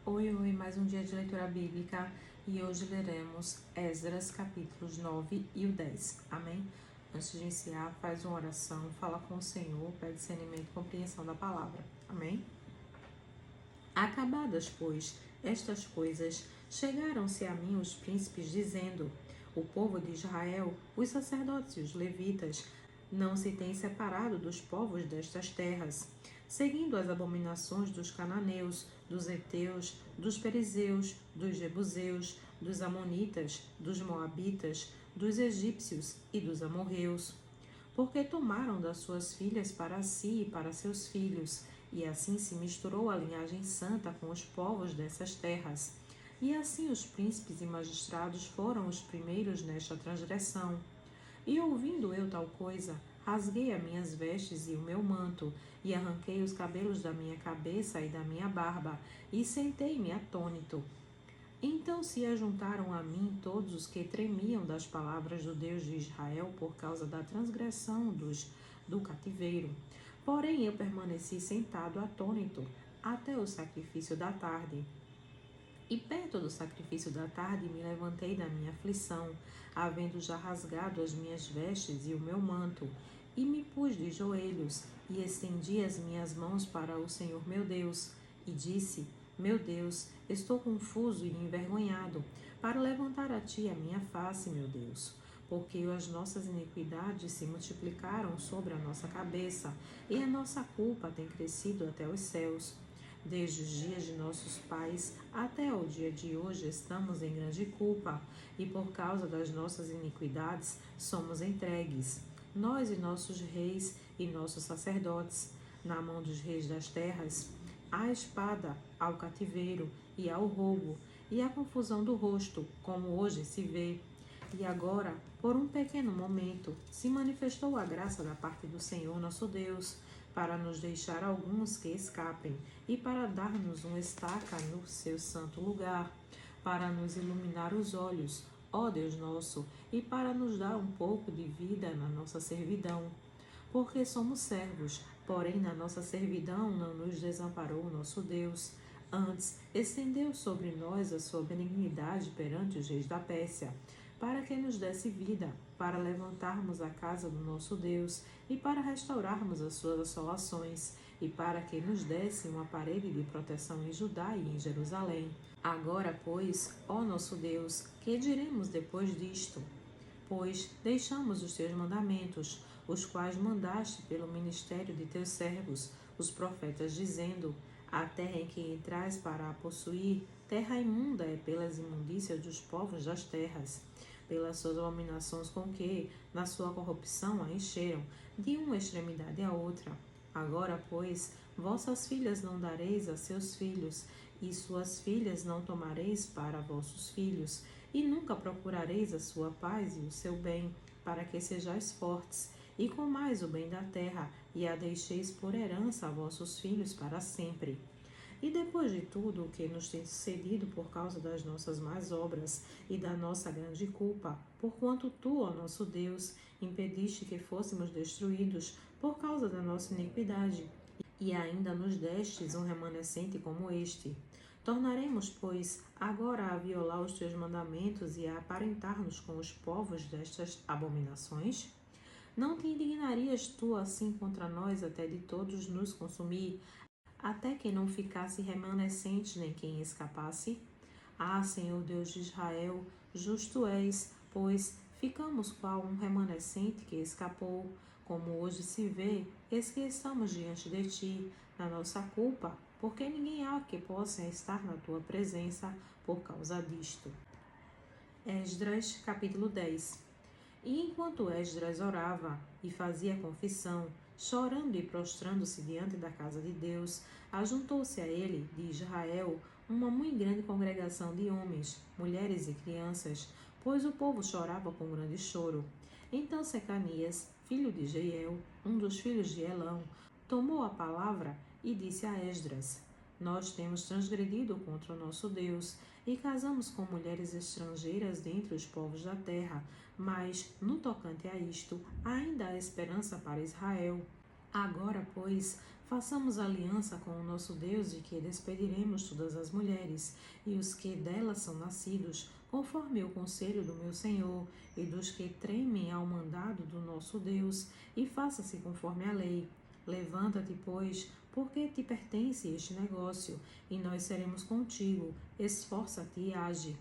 Oi, mais um dia de leitura bíblica e hoje leremos Esdras capítulos 9 e o 10. Amém? Antes de iniciar, faz uma oração, fala com o Senhor, pede discernimento e compreensão da palavra. Amém? Acabadas, pois, estas coisas, chegaram-se a mim os príncipes, dizendo: o povo de Israel, os sacerdotes e os levitas, não se têm separado dos povos destas terras, seguindo as abominações dos cananeus, dos heteus, dos perizeus, dos jebuseus, dos amonitas, dos moabitas, dos egípcios e dos amorreus. Porque tomaram das suas filhas para si e para seus filhos, e assim se misturou a linhagem santa com os povos dessas terras. E assim os príncipes e magistrados foram os primeiros nesta transgressão. E ouvindo eu tal coisa, rasguei as minhas vestes e o meu manto, e arranquei os cabelos da minha cabeça e da minha barba, e sentei-me atônito. Então se ajuntaram a mim todos os que tremiam das palavras do Deus de Israel por causa da transgressão do cativeiro. Porém eu permaneci sentado atônito até o sacrifício da tarde. E perto do sacrifício da tarde me levantei da minha aflição, havendo já rasgado as minhas vestes e o meu manto, e me pus de joelhos, e estendi as minhas mãos para o Senhor meu Deus, e disse: meu Deus, estou confuso e envergonhado, para levantar a ti a minha face, meu Deus. Porque as nossas iniquidades se multiplicaram sobre a nossa cabeça, e a nossa culpa tem crescido até os céus. Desde os dias de nossos pais até o dia de hoje estamos em grande culpa, e por causa das nossas iniquidades somos entregues, nós e nossos reis e nossos sacerdotes, na mão dos reis das terras, à espada, ao cativeiro e ao roubo, e à confusão do rosto, como hoje se vê. E agora, por um pequeno momento, se manifestou a graça da parte do Senhor nosso Deus, para nos deixar alguns que escapem, e para dar-nos uma estaca no seu santo lugar, para nos iluminar os olhos, ó Deus nosso, e para nos dar um pouco de vida na nossa servidão. Porque somos servos, porém na nossa servidão não nos desamparou o nosso Deus. Antes, estendeu sobre nós a sua benignidade perante os reis da Pérsia, para que nos desse vida, para levantarmos a casa do nosso Deus, e para restaurarmos as suas assolações, e para que nos desse uma parede de proteção em Judá e em Jerusalém. Agora, pois, ó nosso Deus, que diremos depois disto? Pois deixamos os teus mandamentos, os quais mandaste pelo ministério de teus servos, os profetas, dizendo: a terra em que entrais para a possuir, terra imunda é pelas imundícias dos povos das terras, pelas suas abominações com que, na sua corrupção, a encheram, de uma extremidade à outra. Agora, pois, vossas filhas não dareis a seus filhos, e suas filhas não tomareis para vossos filhos, e nunca procurareis a sua paz e o seu bem, para que sejais fortes, e comais o bem da terra, e a deixeis por herança a vossos filhos para sempre. E depois de tudo o que nos tem sucedido por causa das nossas más obras e da nossa grande culpa, porquanto tu, ó nosso Deus, impediste que fôssemos destruídos por causa da nossa iniquidade, e ainda nos destes um remanescente como este. Tornaremos, pois, agora a violar os teus mandamentos e a aparentar-nos com os povos destas abominações? Não te indignarias tu assim contra nós até de todos nos consumir, até que não ficasse remanescente nem quem escapasse? Ah, Senhor Deus de Israel, justo és, pois ficamos qual um remanescente que escapou, como hoje se vê, eis que estamos diante de ti, na nossa culpa, porque ninguém há que possa estar na tua presença por causa disto. Esdras, capítulo 10. E enquanto Esdras orava e fazia confissão, chorando e prostrando-se diante da casa de Deus, ajuntou-se a ele, de Israel, uma muito grande congregação de homens, mulheres e crianças, pois o povo chorava com grande choro. Então Secanias, filho de Jeiel, um dos filhos de Elão, tomou a palavra e disse a Esdras: nós temos transgredido contra o nosso Deus e casamos com mulheres estrangeiras dentre os povos da terra, mas, no tocante a isto, ainda há esperança para Israel. Agora, pois, façamos aliança com o nosso Deus de que despediremos todas as mulheres e os que delas são nascidos, conforme o conselho do meu Senhor, e dos que tremem ao mandado do nosso Deus, e faça-se conforme a lei. Levanta-te, pois, porque te pertence este negócio, e nós seremos contigo. Esforça-te e age.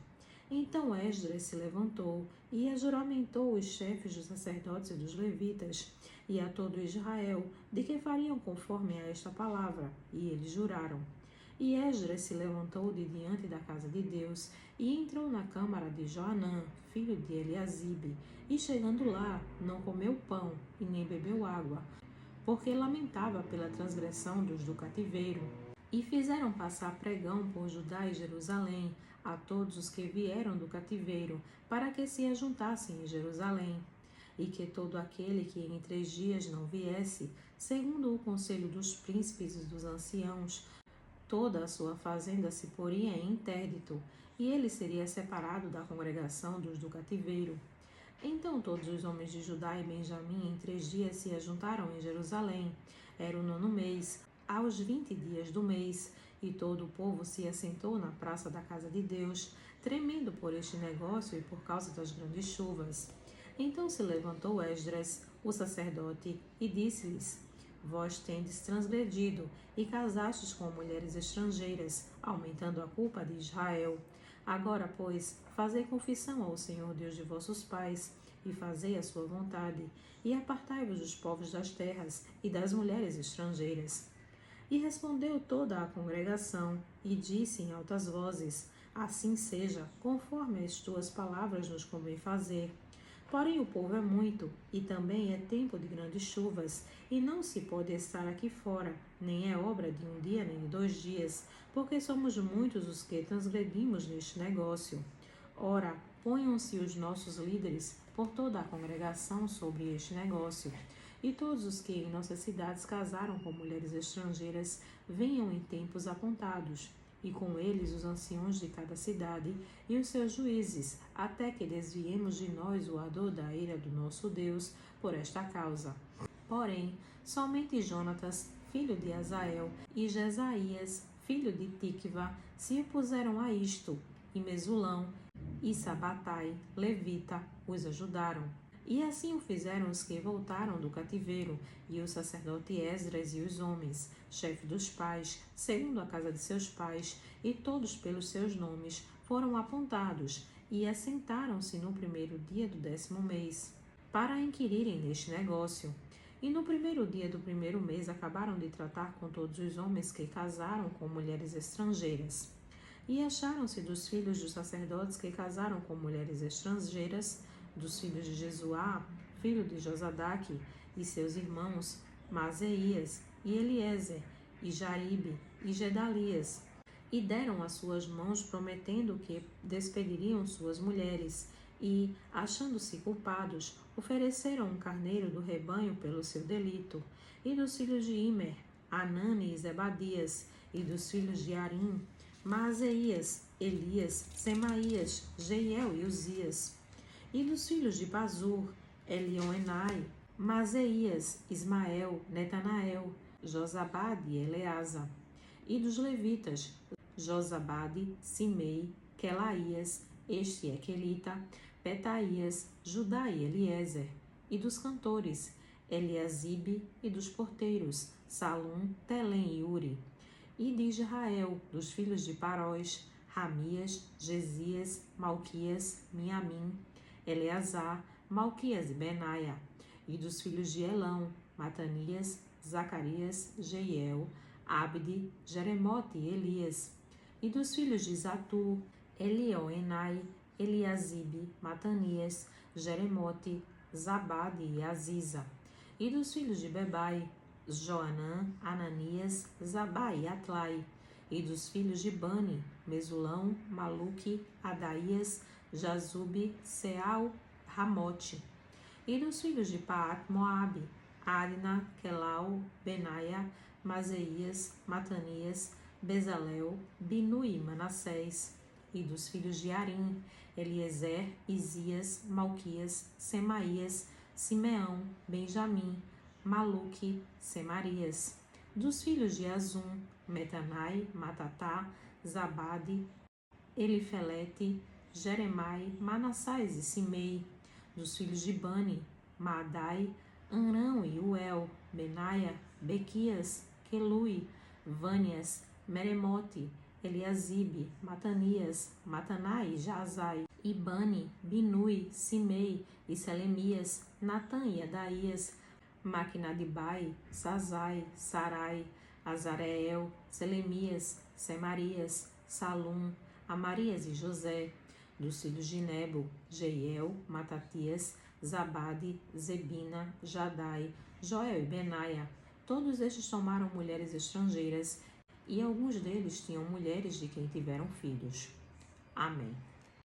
Então Esdras se levantou e juramentou os chefes dos sacerdotes e dos levitas e a todo Israel de que fariam conforme a esta palavra, e eles juraram. E Esdras se levantou de diante da casa de Deus e entrou na câmara de Joanã, filho de Eliasibe, e chegando lá, não comeu pão e nem bebeu água, porque lamentava pela transgressão dos do cativeiro. E fizeram passar pregão por Judá e Jerusalém a todos os que vieram do cativeiro, para que se ajuntassem em Jerusalém. E que todo aquele que em 3 dias não viesse, segundo o conselho dos príncipes e dos anciãos, toda a sua fazenda se poria em interdito, e ele seria separado da congregação dos do cativeiro. Então todos os homens de Judá e Benjamim em 3 dias se ajuntaram em Jerusalém. Era o 9º mês, aos 20 dias do mês, e todo o povo se assentou na praça da casa de Deus, tremendo por este negócio e por causa das grandes chuvas. Então se levantou Esdras, o sacerdote, e disse-lhes: Vós tendes transgredido e casastes com mulheres estrangeiras, aumentando a culpa de Israel. Agora, pois, fazei confissão ao Senhor Deus de vossos pais, e fazei a sua vontade, e apartai-vos dos povos das terras e das mulheres estrangeiras. E respondeu toda a congregação, e disse em altas vozes: Assim seja, conforme as tuas palavras nos convém fazer. Porém o povo é muito, e também é tempo de grandes chuvas, e não se pode estar aqui fora, nem é obra de um dia nem de 2 dias, porque somos muitos os que transgredimos neste negócio. Ora, ponham-se os nossos líderes por toda a congregação sobre este negócio, e todos os que em nossas cidades casaram com mulheres estrangeiras venham em tempos apontados, e com eles os anciãos de cada cidade e os seus juízes, até que desviemos de nós o ardor da ira do nosso Deus por esta causa. Porém, somente Jonatas, filho de Azael, e Jesaías, filho de Tikva, se opuseram a isto, e Mesulão e Sabatai, levita, os ajudaram. E assim o fizeram os que voltaram do cativeiro, e o sacerdote Esdras e os homens, chefe dos pais, segundo a casa de seus pais, e todos pelos seus nomes, foram apontados, e assentaram-se no 1º dia do 10º mês, para inquirirem neste negócio. E no 1º dia do 1º mês acabaram de tratar com todos os homens que casaram com mulheres estrangeiras. E acharam-se dos filhos dos sacerdotes que casaram com mulheres estrangeiras, dos filhos de Jesuá, filho de Josadaque, e seus irmãos, Maaseias, e Eliezer, e Jaribe, e Gedalias, e deram as suas mãos, prometendo que despediriam suas mulheres, e, achando-se culpados, ofereceram um carneiro do rebanho pelo seu delito. E dos filhos de Imer, Anani e Zebadias, e dos filhos de Arim, Maaseias, Elias, Semaías, Jeiel e Uzias. E dos filhos de Pazur, Elioenai, Maaseias, Ismael, Netanael, Josabade e Eleasa. E dos levitas, Josabade, Simei, Quelaías, este é Quelita, Petaías, Judá e Eliezer. E dos cantores, Eliasibe, e dos porteiros, Salum, Telém e Uri. E de Israel, dos filhos de Parós, Ramias, Gesias, Malquias, Miamim, Eleazar, Malquias e Benaia. E dos filhos de Elão, Matanias, Zacarias, Jeiel, Abde, Jeremote e Elias. E dos filhos de Zatu, Elioenai, Eliasibe, Matanias, Jeremote, Zabade e Aziza. E dos filhos de Bebai, Joanã, Ananias, Zabai e Atlai. E dos filhos de Bani, Mesulão, Maluque, Adaías, Jazube, Seal, Ramote. E dos filhos de Paat Moabe, Adna, Quelau, Benaia, Maseias, Matanias, Bezalel, Binu e Manassés. E dos filhos de Arim, Eliezer, Isias, Malquias, Semaías, Simeão, Benjamim, Maluque, Semarias. Dos filhos de Azum, Metanai, Matatá, Zabade, Elifelete, Jeremai, Manassés e Simei. Dos filhos de Bani, Maadai, Anrão e Uel, Benaia, Bequias, Quelui, Vânias, Meremote, Eliasibe, Matanias, Matanai, Jazai, Ibani, Binui, Simei e Selemias, Natã e Adaías, Maquinadibai, Sazai, Sarai, Azareel, Selemias, Semarias, Salum, Amarias e José. Dos filhos de Nebo, Jeiel, Matatias, Zabade, Zebina, Jadai, Joel e Benaia. Todos estes tomaram mulheres estrangeiras, e alguns deles tinham mulheres de quem tiveram filhos. Amém.